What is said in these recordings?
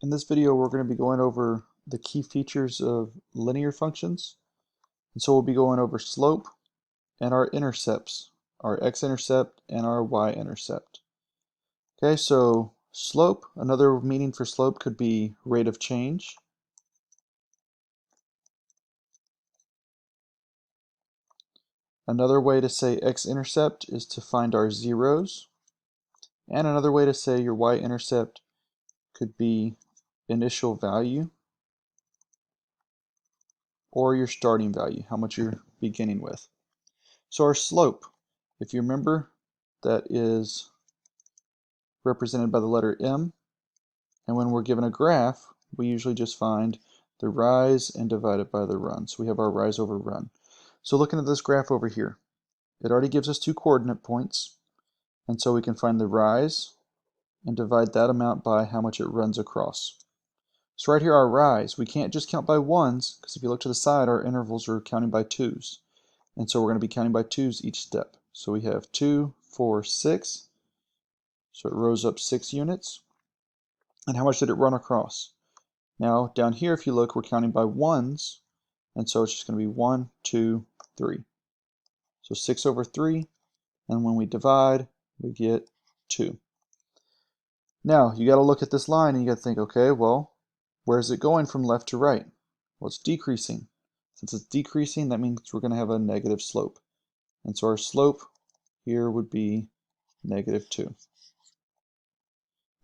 In this video, we're going to be going over the key features of linear functions. And so we'll be going over slope and our intercepts, our x-intercept and our y-intercept. Okay, so slope, another meaning for slope could be rate of change. Another way to say x-intercept is to find our zeros. And another way to say your y-intercept could be initial value or your starting value, how much you're beginning with. So our slope, if you remember, that is represented by the letter M. And when we're given a graph, we usually just find the rise and divide it by the run. So we have our rise over run. So looking at this graph over here, it already gives us two coordinate points. And so we can find the rise and divide that amount by how much it runs across. So right here, our rise, we can't just count by ones, because if you look to the side, our intervals are counting by twos. And so we're going to be counting by twos each step. So we have 2, 4, 6. So it rose up 6 units. And how much did it run across? Now down here, if you look, we're counting by ones. And so it's just going to be 1, 2, 3. So 6 over 3. And when we divide, we get 2. Now you got to look at this line and you got to think, okay, well, where is it going from left to right? Well, it's decreasing. Since it's decreasing, that means we're going to have a negative slope. And so our slope here would be -2.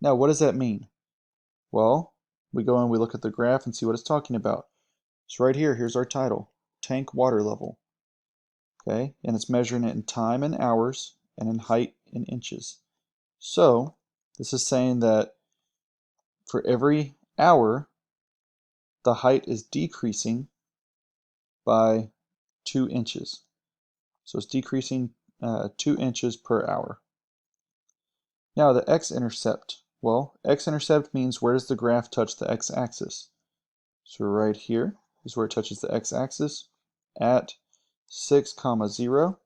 Now, what does that mean? Well, we go and we look at the graph and see what it's talking about. So right here, here's our title, tank water level. Okay, and it's measuring it in time in hours and in height in inches. So this is saying that for every hour, the height is decreasing by 2 inches. So it's decreasing 2 inches per hour. Now the x-intercept. Well, x-intercept means where does the graph touch the x-axis? So right here is where it touches the x-axis at 6, 0.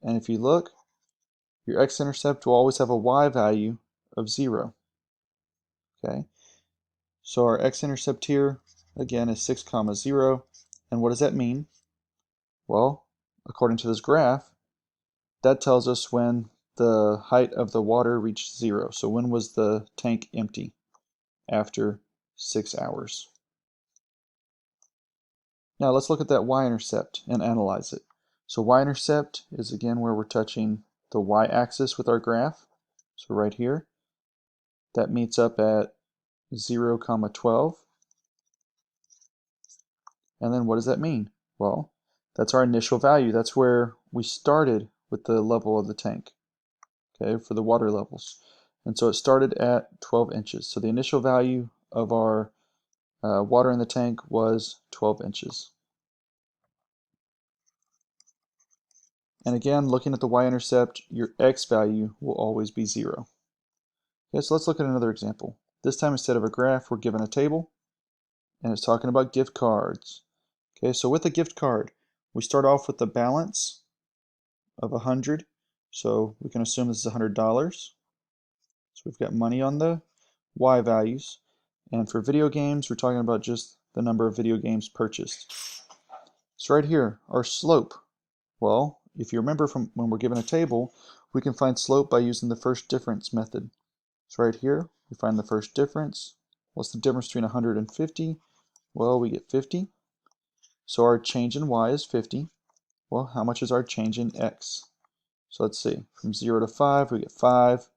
And if you look, your x-intercept will always have a y value of 0. Okay, so our x-intercept here, again, is 6, 0. And what does that mean? Well, according to this graph, that tells us when the height of the water reached 0. So when was the tank empty? After 6 hours. Now let's look at that y-intercept and analyze it. So y-intercept is again where we're touching the y-axis with our graph. So right here, that meets up at 0, 12. And then what does that mean? Well, that's our initial value. That's where we started with the level of the tank, okay, for the water levels. And so it started at 12 inches. So the initial value of our water in the tank was 12 inches. And again, looking at the y-intercept, your x value will always be 0. Okay, so let's look at another example. This time, instead of a graph, we're given a table, and it's talking about gift cards. Okay, so with a gift card, we start off with the balance of 100. So we can assume this is $100. So we've got money on the y values. And for video games, we're talking about just the number of video games purchased. So right here, our slope. Well, if you remember from when we're given a table, we can find slope by using the first difference method. So right here, we find the first difference. What's the difference between 100 and 50? Well, we get 50. So our change in y is 50. Well, how much is our change in x? So let's see, from 0 to 5, we get 5.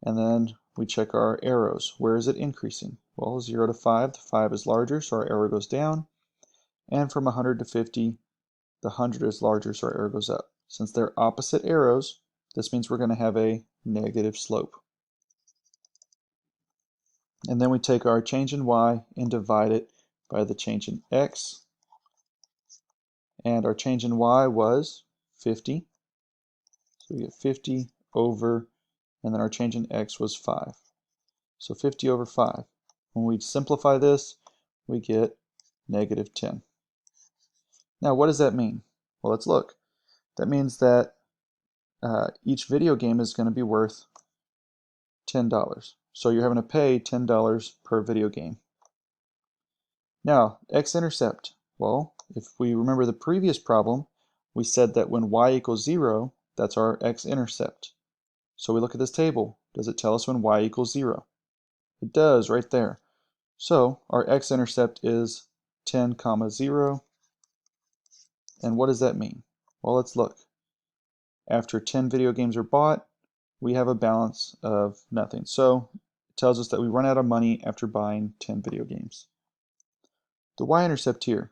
And then we check our arrows. Where is it increasing? Well, 0 to 5, the 5 is larger, so our arrow goes down. And from 100 to 50, the 100 is larger, so our arrow goes up. Since they're opposite arrows, this means we're going to have a negative slope. And then we take our change in y and divide it by the change in x. And our change in y was 50. So we get 50 over, and then our change in x was 5. So 50 over 5. When we simplify this, we get -10. Now, what does that mean? Well, let's look. That means that each video game is going to be worth $10. So you're having to pay $10 per video game. Now, x-intercept. Well, if we remember the previous problem, we said that when y equals 0, that's our x-intercept. So we look at this table. Does it tell us when y equals 0? It does, right there. So our x-intercept is 10, 0. And what does that mean? Well, let's look. After 10 video games are bought, we have a balance of nothing. So it tells us that we run out of money after buying 10 video games. The y-intercept here,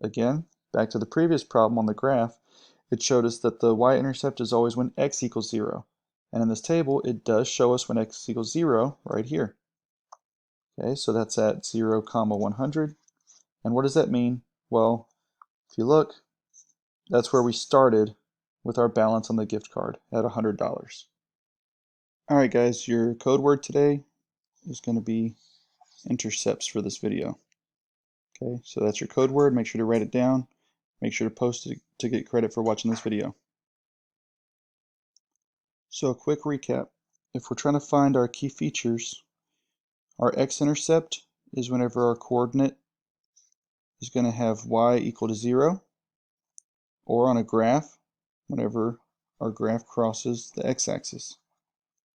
again, back to the previous problem on the graph, it showed us that the y-intercept is always when x equals 0. And in this table, it does show us when x equals 0 right here. Okay, so that's at 0, 100. And what does that mean? Well, if you look, that's where we started with our balance on the gift card at $100. Alright guys, your code word today is going to be intercepts for this video. Okay, so that's your code word. Make sure to write it down. Make sure to post it to get credit for watching this video. So a quick recap. If we're trying to find our key features, our x-intercept is whenever our coordinate is going to have y equal to 0, or on a graph, whenever our graph crosses the x-axis.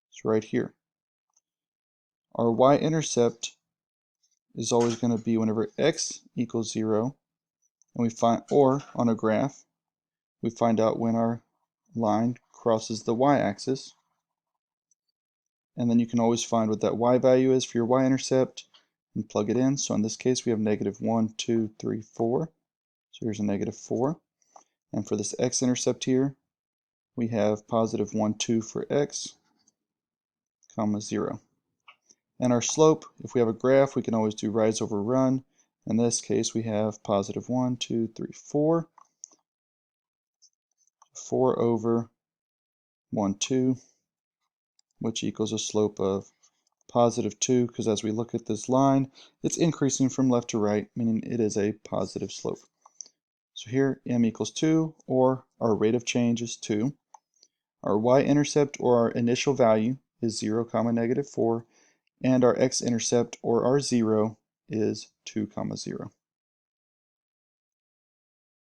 It's right here. Our y-intercept is always going to be whenever x equals 0, and we find, or on a graph, we find out when our line crosses the y-axis. And then you can always find what that y value is for your y-intercept and plug it in. So in this case, we have -1, 2, 3, 4. So here's a -4. And for this x-intercept here, we have +1, 2 for x, 0. And our slope, if we have a graph, we can always do rise over run. In this case, we have +1, 2, 3, 4. 4 over 1, 2, which equals a slope of +2, because as we look at this line, it's increasing from left to right, meaning it is a positive slope. So here, m equals 2, or our rate of change is 2. Our y-intercept, or our initial value, is 0, -4, and our x-intercept, or our 0, is 2, 0.